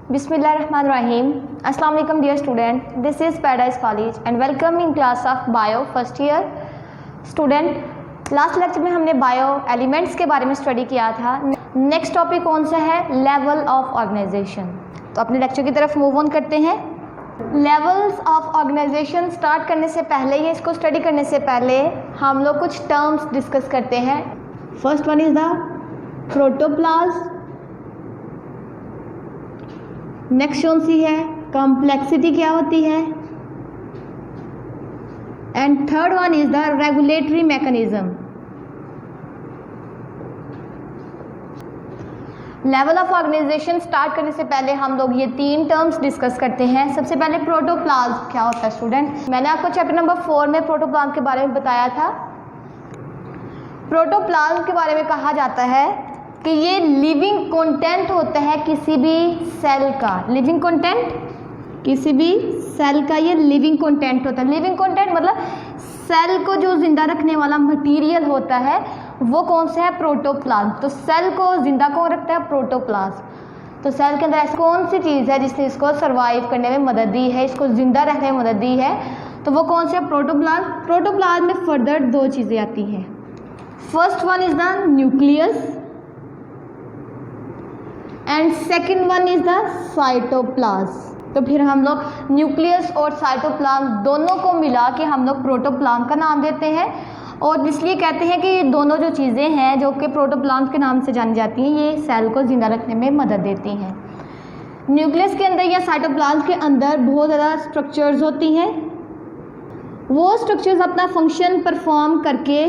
Bismillahirrahmanirrahim. Assalamu alaikum dear student. This is Paradise College and welcome in class of Bio first year. Student, last lecture में हमने bio elements के बारे में study किया था. Next topic कौन सा है? Level of organisation. तो अपने लेक्चर की तरफ मूव ऑन करते हैं. लेवल्स ऑफ ऑर्गेनाइजेशन स्टार्ट करने से पहले या इसको स्टडी करने से पहले हम लोग कुछ टर्म्स डिस्कस करते हैं. First one is the protoplasm. Next कौन सी है? कॉम्प्लेक्सिटी क्या होती है? And third one is the regulatory mechanism. Level of organisation start करने से पहले हम लोग ये तीन टर्म्स डिस्कस करते हैं. सबसे पहले प्रोटोप्लाज्म क्या होता है स्टूडेंट? मैंने आपको चैप्टर नंबर 4 में प्रोटोप्लाज्म के बारे में बताया था. प्रोटोप्लाज्म के बारे में कहा जाता है कि ये लिविंग कंटेंट होता है किसी भी सेल का. लिविंग कंटेंट किसी भी सेल का ये लिविंग कंटेंट होता है. लिविंग कंटेंट मतलब सेल को जो जिंदा रखने वाला मटेरियल होता है वो कौन सा है? प्रोटोप्लाज्म. तो सेल को जिंदा कौन रखता है? प्रोटोप्लाज्म. तो सेल के अंदर ऐसी कौन सी चीज़ है जिसने इसको सर्वाइव करने में मदद दी है, इसको जिंदा रखने में मदद दी है? तो वो कौन सा? प्रोटोप्लाज्म. प्रोटोप्लाज्म में फर्दर दो चीज़ें आती हैं. First one is the nucleus and second one is the cytoplasm. तो फिर हम लोग न्यूक्लियस और साइटोप्लाज्म दोनों को मिला के हम लोग प्रोटोप्लाज्म का नाम देते हैं. और इसलिए कहते हैं कि ये दोनों जो चीज़ें हैं जो कि प्रोटोप्लाज्म के नाम से जानी जाती हैं, ये सेल को जिंदा रखने में मदद देती हैं. न्यूक्लियस के अंदर या साइटोप्लाज्म के अंदर बहुत ज़्यादा स्ट्रक्चर्स होती हैं. वो स्ट्रक्चर्स अपना फंक्शन परफॉर्म करके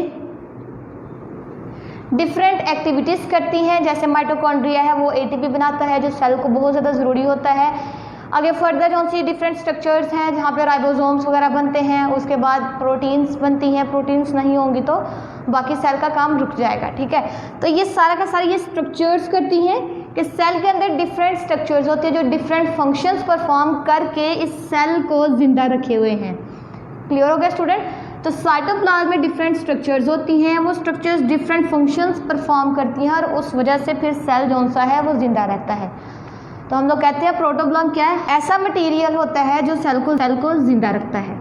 डिफरेंट एक्टिविटीज़ करती हैं. जैसे माइटोकॉन्ड्रिया है वो एटीपी बनाता है जो सेल को बहुत ज़्यादा ज़रूरी होता है. आगे फर्दर कौन सी डिफरेंट स्ट्रक्चर्स हैं जहाँ पे राइबोसोम्स वगैरह बनते हैं. उसके बाद प्रोटीन्स बनती हैं. प्रोटीन्स नहीं होंगी तो बाकी सेल का काम रुक जाएगा. ठीक है. तो ये सारा का सारा ये स्ट्रक्चर्स करती हैं कि सेल के अंदर डिफरेंट स्ट्रक्चर्स होते हैं जो डिफरेंट फंक्शंस परफॉर्म करके इस सेल को जिंदा रखे हुए हैं. क्लियर हो गया स्टूडेंट? तो साइटोप्लाज्म में डिफरेंट स्ट्रक्चर्स होती हैं. वो स्ट्रक्चर्स डिफरेंट फंक्शंस परफॉर्म करती हैं और उस वजह से फिर सेल जौन सा है वो जिंदा रहता है. तो हम लोग कहते हैं प्रोटोप्लाज्म क्या है? ऐसा मटेरियल होता है जो सेल को जिंदा रखता है.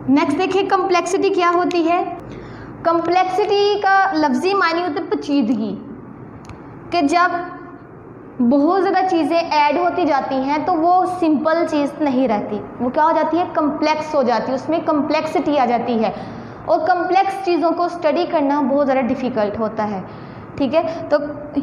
नेक्स्ट देखिए कॉम्प्लेक्सिटी क्या होती है. कॉम्प्लेक्सिटी का लफ्जी मायने होते पेचीदगी. कि जब बहुत ज़्यादा चीज़ें ऐड होती जाती हैं तो वो सिंपल चीज़ नहीं रहती. वो क्या हो जाती है? कम्प्लेक्स हो जाती है. उसमें कम्प्लेक्सिटी आ जाती है और कम्प्लेक्स चीज़ों को स्टडी करना बहुत ज़्यादा डिफ़िकल्ट होता है. ठीक है. तो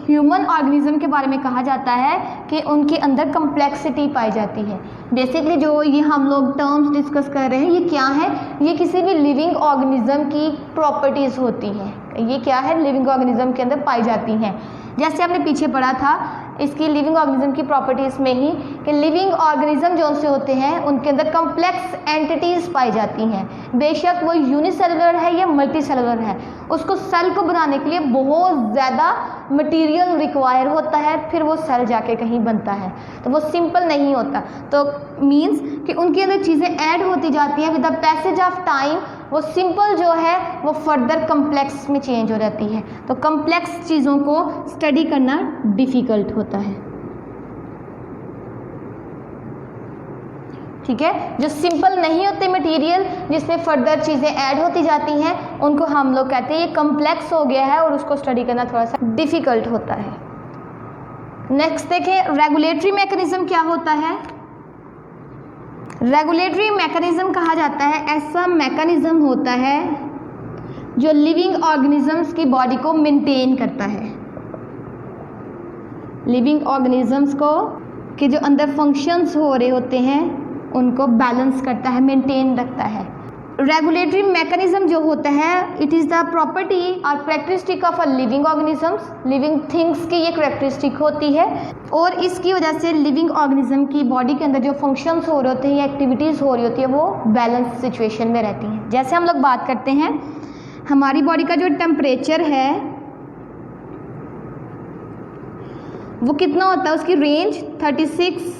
ह्यूमन ऑर्गेनिज्म के बारे में कहा जाता है कि उनके अंदर कम्प्लेक्सिटी पाई जाती है. बेसिकली जो ये हम लोग टर्म्स डिस्कस कर रहे हैं ये क्या है? ये किसी भी लिविंग ऑर्गेनिज्म की प्रॉपर्टीज़ होती हैं. ये क्या है? लिविंग ऑर्गेनिज्म के अंदर पाई जाती हैं. जैसे आपने पीछे पढ़ा था इसकी लिविंग ऑर्गेनिज्म की प्रॉपर्टीज़ में ही कि लिविंग ऑर्गेनिज्म जो से होते हैं उनके अंदर कम्प्लेक्स एंटिटीज़ पाई जाती हैं. बेशक वो यूनिसेलुलर है या मल्टी सेलुलर है, उसको सेल को बनाने के लिए बहुत ज़्यादा मटेरियल रिक्वायर होता है. फिर वो सेल जाके कहीं बनता है. तो वो सिंपल नहीं होता. तो मीन्स कि उनके अंदर चीज़ें ऐड होती जाती हैं. With the passage of time वो सिंपल जो है वो फर्दर कम्प्लेक्स में चेंज हो जाती है. तो कम्प्लेक्स चीज़ों को स्टडी करना डिफ़िकल्ट होता है. ठीक है. जो सिंपल नहीं होते मटेरियल जिसमें फर्दर चीज़ें ऐड होती जाती हैं उनको हम लोग कहते हैं ये कम्प्लेक्स हो गया है और उसको स्टडी करना थोड़ा सा डिफ़िकल्ट होता है. नेक्स्ट देखें रेगुलेटरी मैकेनिज्म क्या होता है. रेगुलेटरी मैकेनिज्म कहा जाता है ऐसा मैकेनिज्म होता है जो लिविंग ऑर्गेनिजम्स की बॉडी को मेंटेन करता है. लिविंग ऑर्गेनिजम्स को के जो अंदर फंक्शंस हो रहे होते हैं उनको बैलेंस करता है, मेंटेन रखता है. रेगुलेटरी मैकेनिज्म जो होता है इट इज़ द प्रॉपर्टी और characteristic of a living organisms. Living things की ये करेक्टरिस्टिक होती है और इसकी वजह से लिविंग ऑर्गेनिज्म की बॉडी के अंदर जो फंक्शंस हो रहे होते हैं या एक्टिविटीज़ हो रही होती है वो बैलेंस सिचुएशन में रहती हैं. जैसे हम लोग बात करते हैं हमारी बॉडी का जो टेम्परेचर है वो कितना होता है? उसकी रेंज 36,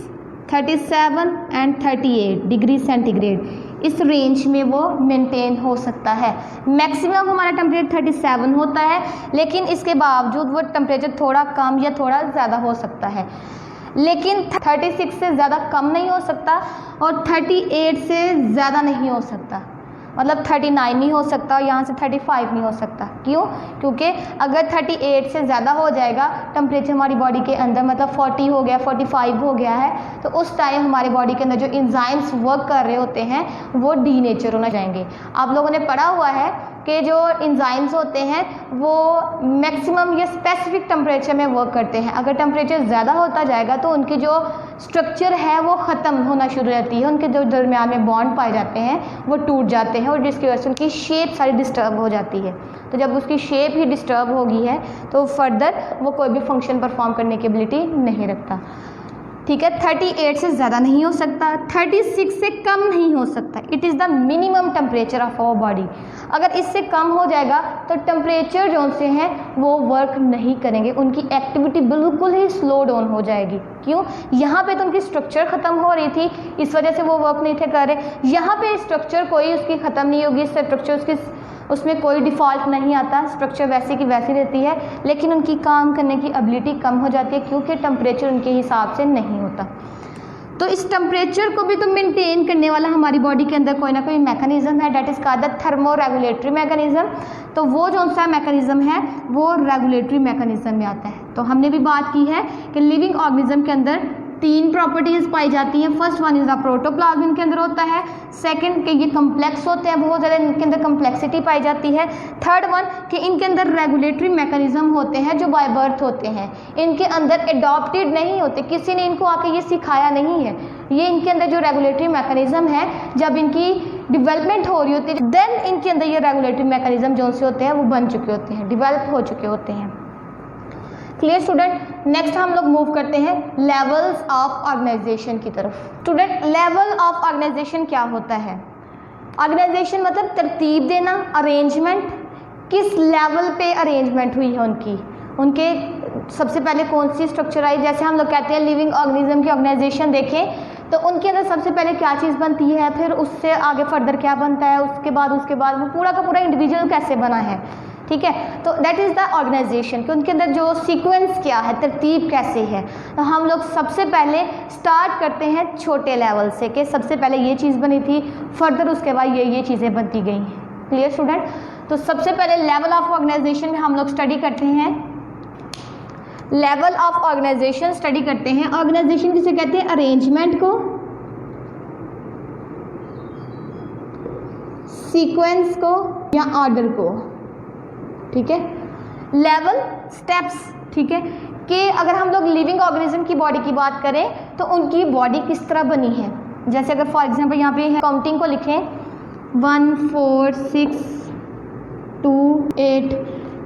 37 एंड 38 डिग्री सेंटीग्रेड. इस रेंज में वो मेंटेन हो सकता है. मैक्सिमम हमारा टेम्परेचर 37 होता है लेकिन इसके बावजूद वो टेम्परेचर थोड़ा कम या थोड़ा ज़्यादा हो सकता है. लेकिन 36 से ज़्यादा कम नहीं हो सकता और 38 से ज़्यादा नहीं हो सकता, मतलब 39 नहीं हो सकता और यहाँ से 35 नहीं हो सकता। क्यों? क्योंकि अगर 38 से ज़्यादा हो जाएगा टेम्परेचर हमारी बॉडी के अंदर, मतलब 40 हो गया, 45 हो गया है, तो उस टाइम हमारे बॉडी के अंदर जो एंजाइम्स वर्क कर रहे होते हैं वो डीनेचर होना जाएंगे। आप लोगों ने पढ़ा हुआ है कि जो एंजाइम्स होते हैं वो मैक्सिमम या स्पेसिफिक टेम्परेचर में वर्क करते हैं। अगर टेम्परेचर ज़्यादा होता जाएगा तो उनकी जो स्ट्रक्चर है वो ख़त्म होना शुरू रहती है, उनके जो दरमियान में बॉन्ड पाए जाते हैं वो टूट जाते हैं और जिसकी वजह से उनकी शेप सारी डिस्टर्ब हो जाती है। तो जब उसकी शेप ही डिस्टर्ब होगी है तो फर्दर वो कोई भी फंक्शन परफॉर्म करने की एबिलिटी नहीं रखता। ठीक है, 38 से ज़्यादा नहीं हो सकता, 36 से कम नहीं हो सकता। It is the minimum temperature of our body. अगर इससे कम हो जाएगा तो टेम्परेचर जो से हैं वो वर्क नहीं करेंगे, उनकी एक्टिविटी बिल्कुल ही स्लो डाउन हो जाएगी। क्यों? यहाँ पे तो उनकी स्ट्रक्चर ख़त्म हो रही थी, इस वजह से वो वर्क नहीं थे कर रहे। यहाँ पे स्ट्रक्चर कोई उसकी ख़त्म नहीं होगी, स्ट्रक्चर उसमें कोई डिफ़ॉल्ट नहीं आता, स्ट्रक्चर वैसे की वैसी रहती है, लेकिन उनकी काम करने की एबिलिटी कम हो जाती है क्योंकि टेम्परेचर उनके हिसाब से नहीं होता। तो इस टेम्परेचर को भी तो मेंटेन करने वाला हमारी बॉडी के अंदर कोई ना कोई मैकेनिज्म है, that is called the thermo regulatory mechanism. तो वो जो सा मैकेनिज्म है वो रेगुलेटरी मैकेनिज्म में आता है। तो हमने भी बात की है कि लिविंग ऑर्गेनिज्म के अंदर 3 प्रॉपर्टीज़ पाई जाती हैं। First one is the protoplasm इनके अंदर होता है, सेकंड कि ये कम्प्लेक्स होते हैं, बहुत ज़्यादा इनके अंदर कम्प्लेक्सिटी पाई जाती है। थर्ड वन कि इनके अंदर रेगुलेटरी मैकेनिज्म होते हैं जो बाय बर्थ होते हैं, इनके अंदर एडॉप्टेड नहीं होते, किसी ने इनको आके ये सिखाया नहीं है। ये इनके अंदर जो रेगुलेटरी मैकेनिज्म है जब इनकी डेवलपमेंट हो रही होती है देन इनके अंदर ये रेगुलेटरी मैकेनिज्म जो से होते हैं वो बन चुके होते हैं, डेवलप हो चुके होते हैं। Clear student? नेक्स्ट हम लोग मूव करते हैं लेवल्स ऑफ ऑर्गेनाइजेशन की तरफ। स्टूडेंट, लेवल ऑफ ऑर्गेनाइजेशन क्या होता है? ऑर्गेनाइजेशन मतलब तरतीब देना, अरेंजमेंट। किस लेवल पे अरेंजमेंट हुई है उनके सबसे पहले कौन सी स्ट्रक्चर आई? जैसे हम लोग कहते हैं लिविंग ऑर्गेनिज्म की ऑर्गेनाइजेशन देखें तो उनके अंदर सबसे पहले क्या चीज़ बनती है, फिर उससे आगे फर्दर क्या बनता है, उसके बाद वो पूरा का पूरा इंडिविजुअल कैसे बना है। ठीक है, तो दैट इज़ द ऑर्गेनाइजेशन कि उनके अंदर जो सीक्वेंस क्या है, तरतीब कैसे है। तो हम लोग सबसे पहले स्टार्ट करते हैं छोटे लेवल से कि सबसे पहले ये चीज़ बनी थी, फर्दर उसके बाद ये चीज़ें बनती गई हैं। Clear student? तो सबसे पहले लेवल ऑफ ऑर्गेनाइजेशन में हम लोग स्टडी करते हैं, लेवल ऑफ ऑर्गेनाइजेशन स्टडी करते हैं। ऑर्गेनाइजेशन किसे कहते हैं? अरेंजमेंट को, सीक्वेंस को या ऑर्डर को। ठीक है, लेवल स्टेप्स। ठीक है, कि अगर हम लोग लिविंग ऑर्गेनिज्म की बॉडी की बात करें तो उनकी बॉडी किस तरह बनी है। जैसे अगर फॉर एग्जांपल यहाँ पे काउंटिंग को लिखें 1 4 6 2 8।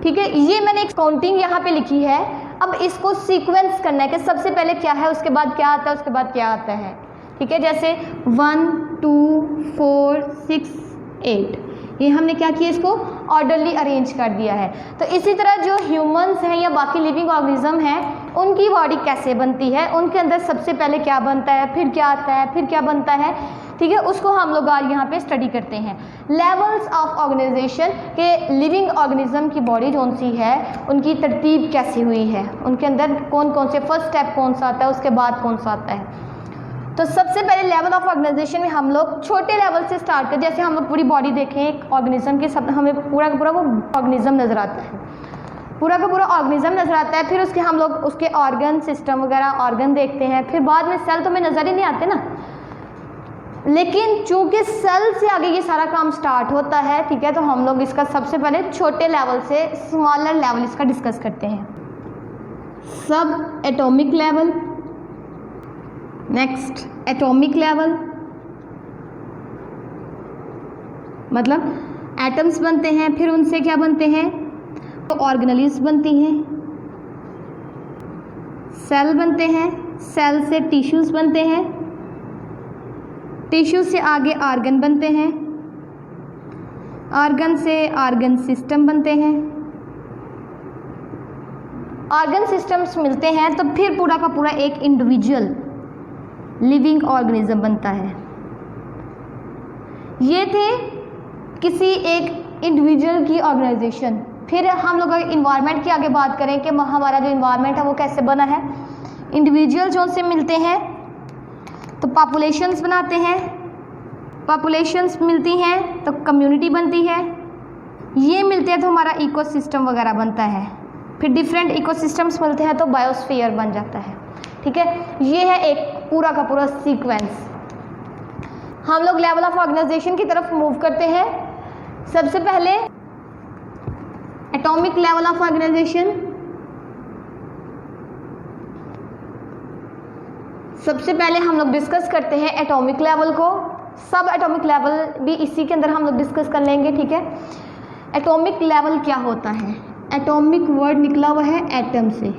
ठीक है, ये मैंने एक काउंटिंग यहाँ पे लिखी है। अब इसको सीक्वेंस करना है कि सबसे पहले क्या है, उसके बाद क्या आता है, उसके बाद क्या आता है। ठीक है, जैसे 1 2 4 6 8, ये हमने क्या किया, इसको ऑर्डरली अरेंज कर दिया है। तो इसी तरह जो ह्यूमंस हैं या बाकी लिविंग ऑर्गेनिज्म हैं उनकी बॉडी कैसे बनती है, उनके अंदर सबसे पहले क्या बनता है, फिर क्या आता है, फिर क्या बनता है। ठीक है, उसको हम लोग आज यहाँ पे स्टडी करते हैं। लेवल्स ऑफ ऑर्गेनाइजेशन के लिविंग ऑर्गेनिज्म की बॉडी कौन सी है, उनकी तरतीब कैसी हुई है, उनके अंदर कौन कौन से फर्स्ट स्टेप कौन सा आता है, उसके बाद कौन सा आता है। तो सबसे पहले लेवल ऑफ ऑर्गेनाइजेशन में हम लोग छोटे लेवल से स्टार्ट करें। जैसे हम लोग पूरी बॉडी देखें एक ऑर्गेनिज्म के, सब हमें पूरा का पूरा वो ऑर्गेनिज्म नज़र आता है, पूरा का पूरा ऑर्गेनिज्म नज़र आता है। फिर उसके हम लोग उसके ऑर्गन सिस्टम वगैरह ऑर्गन देखते हैं, फिर बाद में सेल तो हमें नज़र ही नहीं आते ना, लेकिन चूंकि सेल से आगे ये सारा काम स्टार्ट होता है। ठीक है, तो हम लोग इसका सबसे पहले छोटे लेवल से स्मॉलर लेवल इसका डिस्कस करते हैं। सब atomic level, next atomic level, मतलब एटम्स बनते हैं, फिर उनसे क्या बनते हैं, तो ऑर्गेनेल्स बनती हैं, सेल बनते हैं, सेल से टिश्यूज बनते हैं, टिश्यू से आगे ऑर्गन बनते हैं, ऑर्गन से ऑर्गन सिस्टम बनते हैं, ऑर्गन सिस्टम्स मिलते हैं तो फिर पूरा का पूरा एक इंडिविजुअल लिविंग ऑर्गेनिज्म बनता है। ये थे किसी एक इंडिविजुअल की ऑर्गेनाइजेशन। फिर हम लोग इन्वायरमेंट की आगे बात करें कि हमारा जो इन्वायरमेंट है वो कैसे बना है। इंडिविजुअल जो से मिलते हैं तो पॉपुलेशंस बनाते हैं, पॉपुलेशंस मिलती हैं तो कम्युनिटी बनती है, ये मिलते हैं तो हमारा इकोसिस्टम वगैरह बनता है, फिर डिफरेंट इकोसिस्टम्स मिलते हैं तो बायोस्फीयर बन जाता है। ठीक है, ये है एक पूरा का पूरा सीक्वेंस। हम लोग लेवल ऑफ ऑर्गेनाइजेशन की तरफ मूव करते हैं। सबसे पहले एटॉमिक लेवल ऑफ ऑर्गेनाइजेशन। सबसे पहले हम लोग डिस्कस करते हैं एटॉमिक लेवल को, सब एटॉमिक लेवल भी इसी के अंदर हम लोग डिस्कस कर लेंगे। ठीक है, एटॉमिक लेवल क्या होता है? एटॉमिक वर्ड निकला हुआ है एटम से।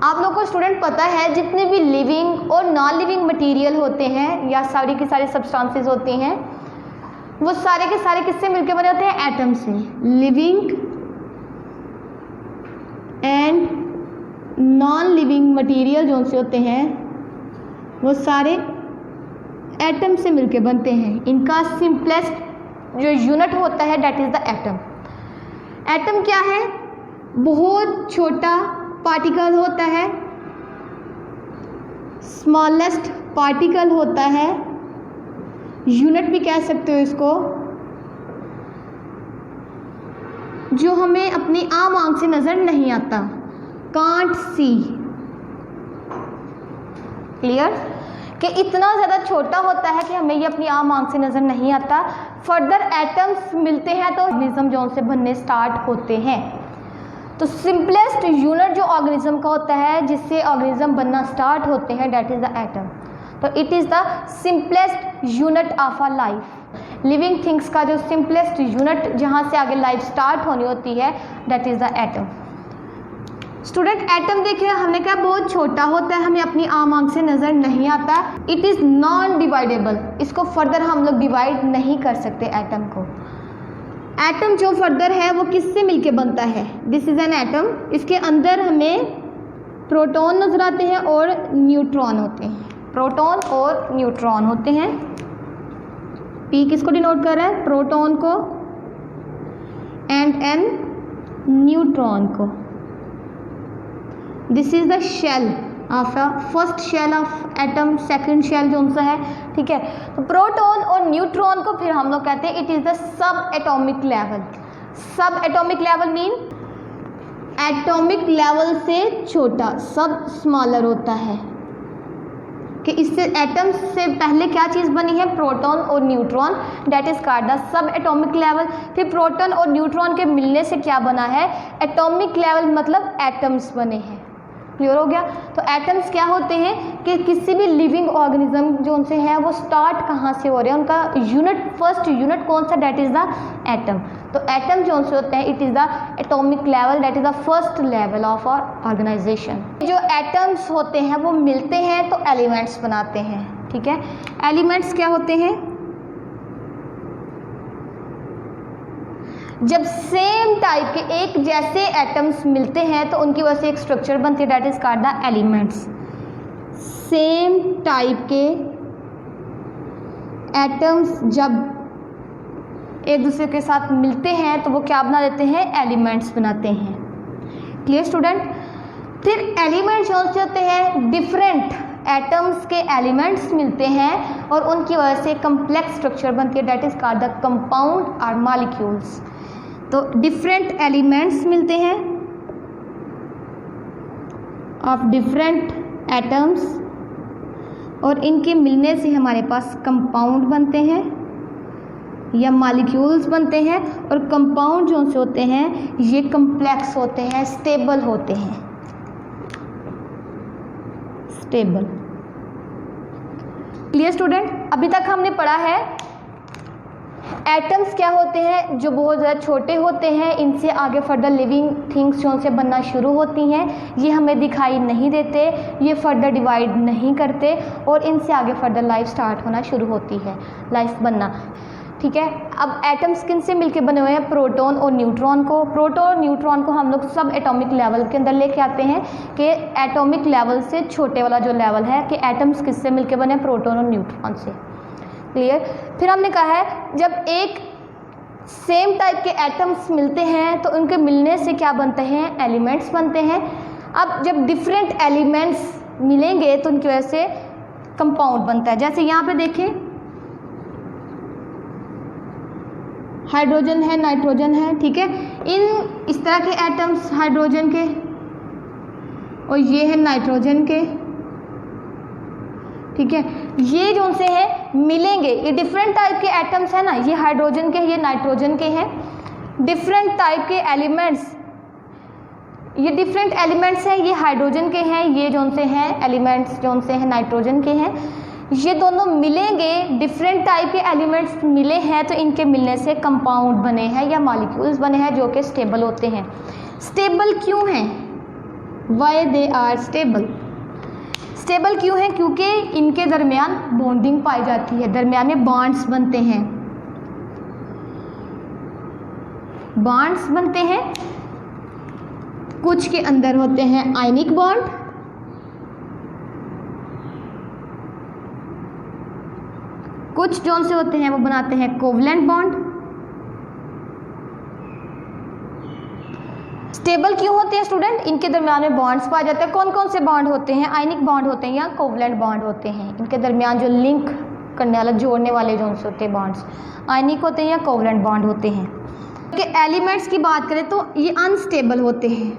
आप लोग को स्टूडेंट पता है जितने भी लिविंग और नॉन लिविंग मटेरियल होते हैं या सारी की सारी सब्सटेंसेस होते हैं वो सारे के सारे किससे मिलकर बने होते हैं? एटम से। Living and non living material जो से होते हैं वो सारे एटम से मिलकर बनते हैं। इनका सिंपलेस्ट जो यूनिट होता है that is the atom. Atom क्या है? बहुत छोटा पार्टिकल होता है, स्मॉलेस्ट पार्टिकल होता है, यूनिट भी कह सकते हो इसको, जो हमें अपनी आम आंख से नजर नहीं आता, कांट सी। क्लियर? कि इतना ज़्यादा छोटा होता है कि हमें ये अपनी आम आंख से नज़र नहीं आता। फर्दर एटम्स मिलते हैं तो ऑर्गेनिज्म जो से बनने स्टार्ट होते हैं। तो सिंपलेस्ट यूनिट जो ऑर्गेनिज्म का होता है जिससे ऑर्गेनिज्म बनना स्टार्ट होते हैं डेट इज़ द एटम। तो it is the simplest unit of a life. Living things का जो सिंपलेस्ट यूनिट जहाँ से आगे लाइफ स्टार्ट होनी होती है date is the atom. Student atom देखिए हमने कहा बहुत छोटा होता है, हमें अपनी आम आंख से नज़र नहीं आता। इट इज़ नॉन डिवाइडेबल, इसको फर्दर हम लोग डिवाइड नहीं कर सकते एटम को। एटम जो फर्दर है वो किससे मिलके बनता है? This is an atom. इसके अंदर हमें प्रोटॉन नजर आते हैं और न्यूट्रॉन होते हैं। प्रोटॉन और न्यूट्रॉन होते हैं। पी किसको डिनोट कर रहा है? प्रोटॉन को, एंड एन न्यूट्रॉन को। This is the shell of a first shell of atom, second shell जो सा है। ठीक है, तो प्रोटॉन और न्यूट्रॉन को फिर हम लोग कहते हैं it is the sub atomic level. Sub atomic level mean atomic level से छोटा, सब स्मॉलर होता है। कि इससे एटम से पहले क्या चीज़ बनी है? प्रोटॉन और neutron, that is called the sub atomic level. फिर प्रोटॉन और न्यूट्रॉन के मिलने से क्या बना है? एटॉमिक लेवल, मतलब एटम्स बने हैं। क्लियर हो गया? तो एटम्स क्या होते हैं कि किसी भी लिविंग ऑर्गेनिज्म जो उनसे है वो स्टार्ट कहाँ से हो रहे हैं, उनका यूनिट, फर्स्ट यूनिट कौन सा? That is the atom. तो एटम जो उनसे होते हैं it is the atomic level, that is the first level of our organisation. जो एटम्स होते हैं वो मिलते हैं तो एलिमेंट्स बनाते हैं। ठीक है, एलिमेंट्स क्या होते हैं? जब सेम टाइप के एक जैसे एटम्स मिलते हैं तो उनकी वजह से एक स्ट्रक्चर बनती है, that is called the elements. Same type के एटम्स जब एक दूसरे के साथ मिलते हैं तो वो क्या बना देते हैं? एलिमेंट्स बनाते हैं। Clear student? फिर एलिमेंट्स जो होते हैं डिफरेंट एटम्स के एलिमेंट्स मिलते हैं और उनकी वजह से कम्प्लेक्स स्ट्रक्चर बनती है, that is called the compound और मॉलिक्यूल्स। तो डिफरेंट एलिमेंट्स मिलते हैं ऑफ डिफरेंट एटम्स और इनके मिलने से हमारे पास कंपाउंड बनते हैं या मॉलिक्यूल्स बनते हैं। और कंपाउंड जो से होते हैं ये कम्प्लेक्स होते हैं, स्टेबल होते हैं, स्टेबल। Clear student? अभी तक हमने पढ़ा है एटम्स क्या होते हैं जो बहुत ज़्यादा छोटे होते हैं, इनसे आगे फर्दर लिविंग थिंग्स जो से बनना शुरू होती हैं, ये हमें दिखाई नहीं देते, ये फर्दर डिवाइड नहीं करते और इनसे आगे फर्दर लाइफ स्टार्ट होना शुरू होती है, लाइफ बनना। ठीक है, अब एटम्स किन से मिलके बने हुए हैं? प्रोटॉन और न्यूट्रॉन को। प्रोटॉन और न्यूट्रॉन को हम लोग सब एटॉमिक लेवल के अंदर लेके आते हैं कि एटॉमिक लेवल से छोटे वाला जो लेवल है कि एटम्स किससे मिलके बने? प्रोटॉन और न्यूट्रॉन से। क्लियर? फिर हमने कहा है जब एक सेम टाइप के एटम्स मिलते हैं तो उनके मिलने से क्या बनते हैं, एलिमेंट्स बनते हैं। अब जब डिफरेंट एलिमेंट्स मिलेंगे तो उनकी वजह से कंपाउंड बनता है। जैसे यहाँ पे देखें, हाइड्रोजन है, नाइट्रोजन है, ठीक है, इन इस तरह के एटम्स हाइड्रोजन के और ये है नाइट्रोजन के, ठीक है, ये जो से है मिलेंगे, ये डिफरेंट टाइप के एटम्स है ना, ये हाइड्रोजन के, ये नाइट्रोजन के हैं, डिफरेंट टाइप के एलिमेंट्स, ये डिफरेंट एलिमेंट्स हैं, ये हाइड्रोजन के हैं, ये जो से हैं एलिमेंट्स जो से हैं नाइट्रोजन के हैं, ये दोनों मिलेंगे, डिफरेंट टाइप के एलिमेंट्स मिले हैं तो इनके मिलने से कंपाउंड बने हैं या मॉलिक्यूल्स बने हैं जो कि स्टेबल होते हैं। स्टेबल क्यों हैं? Why they are stable? Stable क्यों हैं? क्योंकि इनके दरमियान बॉन्डिंग पाई जाती है, दरमियान में बॉन्ड्स बनते हैं, बॉन्ड्स बनते हैं। कुछ के अंदर होते हैं आयनिक बॉन्ड, कुछ जो से होते हैं वो बनाते हैं कोवलेंट बॉन्ड। स्टेबल क्यों होते हैं स्टूडेंट? इनके दरमियान में बॉन्ड्स पाए जाते हैं। कौन कौन से बॉन्ड होते हैं? आयनिक बॉन्ड होते हैं या कोवलेंट बॉन्ड होते हैं। इनके दरमियान जो लिंक करने वाला, जोड़ने वाले जो से होते हैं बॉन्ड्स, आयनिक होते हैं या कोवलेंट बॉन्ड होते हैं। कि एलिमेंट्स की बात करें तो ये अनस्टेबल होते हैं।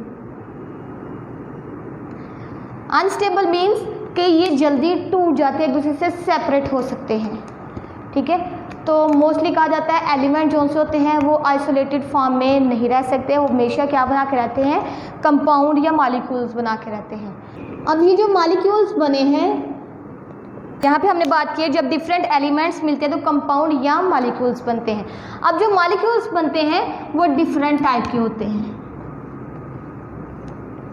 अनस्टेबल मीन्स कि ये जल्दी टूट जाते हैं, एक दूसरे से सेपरेट हो सकते हैं, ठीक है। तो मोस्टली कहा जाता है एलिमेंट जो से होते हैं वो आइसोलेटेड फॉर्म में नहीं रह सकते, वो हमेशा क्या बना के रहते हैं, कंपाउंड या मॉलिक्यूल्स बना के रहते हैं। अब ये जो मॉलिक्यूल्स बने हैं, यहाँ पे हमने बात की है जब डिफरेंट एलिमेंट्स मिलते हैं तो कंपाउंड या मॉलिक्यूल्स बनते हैं। अब जो मॉलिक्यूल्स बनते हैं वो डिफरेंट टाइप के होते हैं।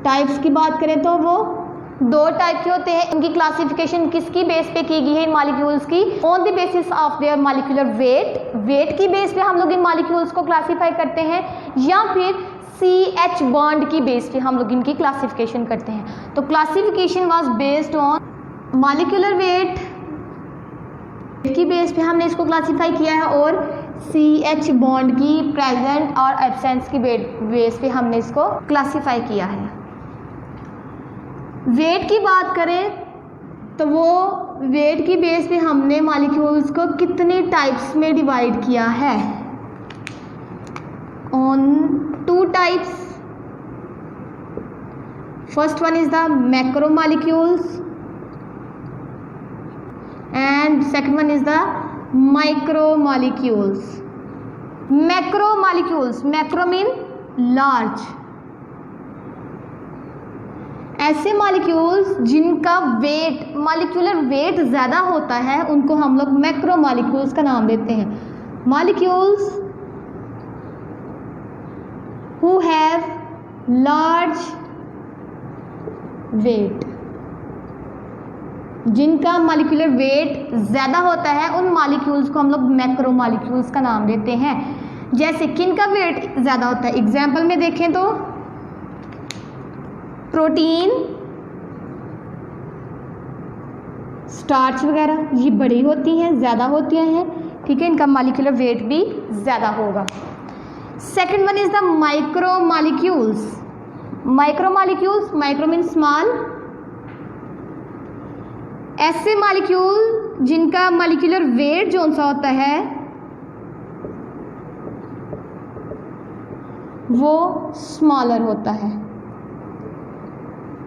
टाइप्स की बात करें तो वो दो टाइप के होते हैं। इनकी क्लासिफिकेशन किसकी बेस पे की गई है इन मॉलिक्यूल्स की? On the basis of their molecular weight. Weight की बेस पे हम लोग इन मॉलिक्यूल्स को क्लासीफाई करते हैं, या फिर CH बॉन्ड की बेस पे हम लोग इनकी क्लासिफिकेशन करते हैं। तो classification was based on molecular weight की बेस पे हमने इसको क्लासीफाई किया है, और CH बॉन्ड की प्रेजेंट और एब्सेंस की बेस पे हमने इसको क्लासीफाई किया है। वेट की बात करें तो वो वेट की बेस पे हमने मॉलिक्यूल्स को कितने टाइप्स में डिवाइड किया है? On 2 types. First one is the macro molecules and second one is the micromolecules. Macromolecules, macro mean large, ऐसे मॉलिक्यूल्स जिनका वेट, मॉलिक्यूलर वेट ज़्यादा होता है उनको हम लोग मैक्रो मॉलिक्यूल्स का नाम देते हैं। Molecules who have large weight, जिनका मॉलिक्यूलर वेट ज़्यादा होता है उन मॉलिक्यूल्स को हम लोग मैक्रो मॉलिक्यूल्स का नाम देते हैं। जैसे किन का वेट ज़्यादा होता है? एग्जाम्पल में देखें तो प्रोटीन, स्टार्च वगैरह ये बड़ी होती हैं, ज़्यादा होती हैं, ठीक है, इनका मॉलिक्यूलर वेट भी ज़्यादा होगा। Second one is the micro molecules. Micro molecules, micro mean small, ऐसे मॉलिक्यूल जिनका मॉलिक्यूलर वेट जो सा होता है वो स्मॉलर होता है।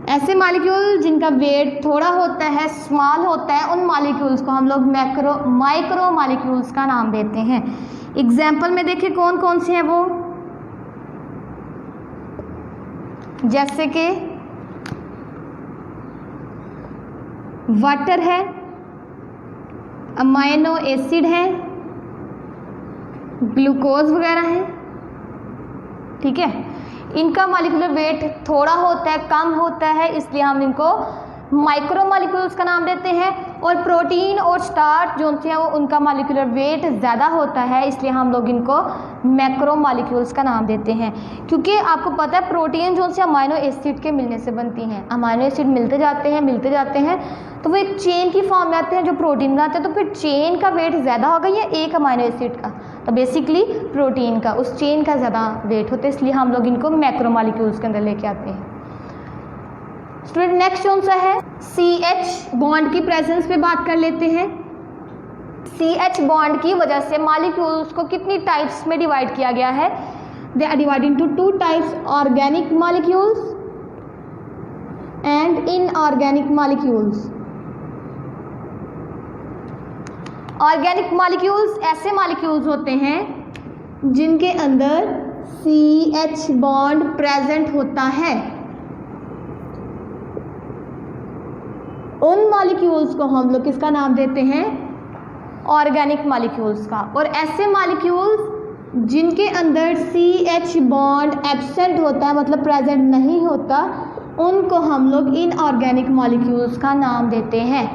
ऐसे मॉलिक्यूल जिनका वेट थोड़ा होता है, स्मॉल होता है, उन मॉलिक्यूल्स को हम लोग माइक्रो मॉलिक्यूल्स का नाम देते हैं। एग्जाम्पल में देखें कौन कौन से हैं वो, जैसे कि वाटर है, अमाइनो एसिड है, ग्लूकोज वगैरह है, ठीक है। इनका मॉलिक्यूलर वेट थोड़ा होता है, कम होता है, इसलिए हम इनको माइक्रो मॉलिक्यूल्स का नाम देते हैं, और प्रोटीन और स्टार्च जो है वो उनका मॉलिक्यूलर वेट ज़्यादा होता है, इसलिए हम लोग इनको मैक्रो मॉलिक्यूल्स का नाम देते हैं। क्योंकि आपको पता है प्रोटीन जो से अमाइनो एसिड के मिलने से बनती हैं, अमाइनो एसिड मिलते जाते हैं तो वो एक चेन की फॉर्म में आते हैं जो प्रोटीन बनाते हैं, तो फिर चेन का वेट ज़्यादा होगा या एक अमाइनो एसिड का, तो बेसिकली प्रोटीन का, उस चेन का ज़्यादा वेट होता है, इसलिए हम लोग इनको मैक्रो मॉलिक्यूल्स के अंदर लेके आते हैं। स्टूडेंट नेक्स्ट कौन सा है, CH बॉन्ड की प्रेजेंस पे बात कर लेते हैं। CH बॉन्ड की वजह से मॉलिक्यूल्स को कितनी टाइप्स में डिवाइड किया गया है, they are divided into 2 types, organic molecules and inorganic molecules. Organic molecules ऐसे मॉलिक्यूल्स होते हैं जिनके अंदर CH बॉन्ड प्रेजेंट होता है, उन मॉलिक्यूल्स को हम लोग किसका नाम देते हैं, ऑर्गेनिक मॉलिक्यूल्स का। और ऐसे मॉलिक्यूल्स जिनके अंदर CH बॉन्ड एब्सेंट होता है, मतलब प्रेजेंट नहीं होता, उनको हम लोग इनऑर्गेनिक मॉलिक्यूल्स का नाम देते हैं।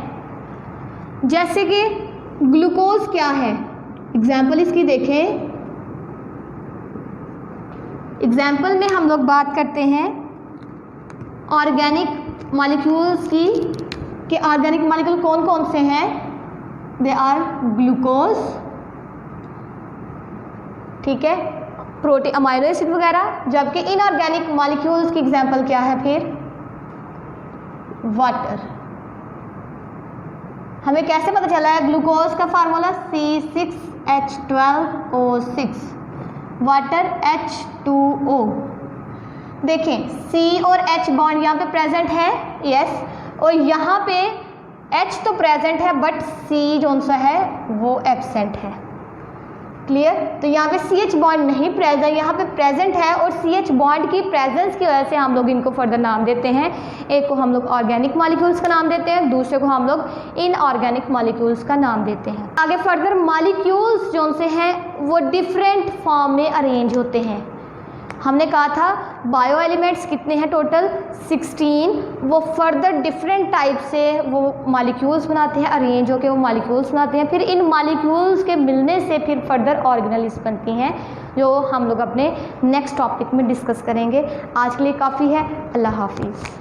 जैसे कि ग्लूकोज क्या है, एग्जाम्पल इसकी देखें। एग्जाम्पल में हम लोग बात करते हैं ऑर्गेनिक मॉलिक्यूल्स की, कि ऑर्गेनिक मॉलिक्यूल कौन कौन से हैं, दे आर ग्लूकोज, ठीक है, प्रोटीन, अमाइनो एसिड वगैरह। जबकि इनऑर्गेनिक मॉलिक्यूल्स की एग्जाम्पल क्या है फिर, वाटर। हमें कैसे पता चला है, ग्लूकोज का फार्मूला C6H12O6, वाटर H2O। देखें C और H बॉन्ड यहाँ पे प्रेजेंट है, यस, और यहाँ पे H तो प्रेजेंट है बट C जो सा है वो एब्सेंट है, क्लियर। तो यहाँ पे CH बॉन्ड नहीं प्रेजेंट, यहाँ पे प्रेजेंट है, और CH बॉन्ड की प्रेजेंस की वजह से हम लोग इनको फर्दर नाम देते हैं। एक को हम लोग ऑर्गेनिक मॉलिक्यूल्स का नाम देते हैं, दूसरे को हम लोग इनऑर्गेनिक मॉलिक्यूल्स का नाम देते हैं। आगे फर्दर मॉलिक्यूल्स जो से हैं वो डिफरेंट फॉर्म में अरेंज होते हैं। हमने कहा था बायो एलिमेंट्स कितने हैं टोटल, 16, वो फर्दर डिफरेंट टाइप से वो मॉलिक्यूल्स बनाते हैं, अरेंज होकर वो मॉलिक्यूल्स बनाते हैं। फिर इन मॉलिक्यूल्स के मिलने से फिर फर्दर ऑर्गेनेल्स बनती हैं, जो हम लोग अपने नेक्स्ट टॉपिक में डिस्कस करेंगे। आज के लिए काफ़ी है, अल्लाह हाफिज़।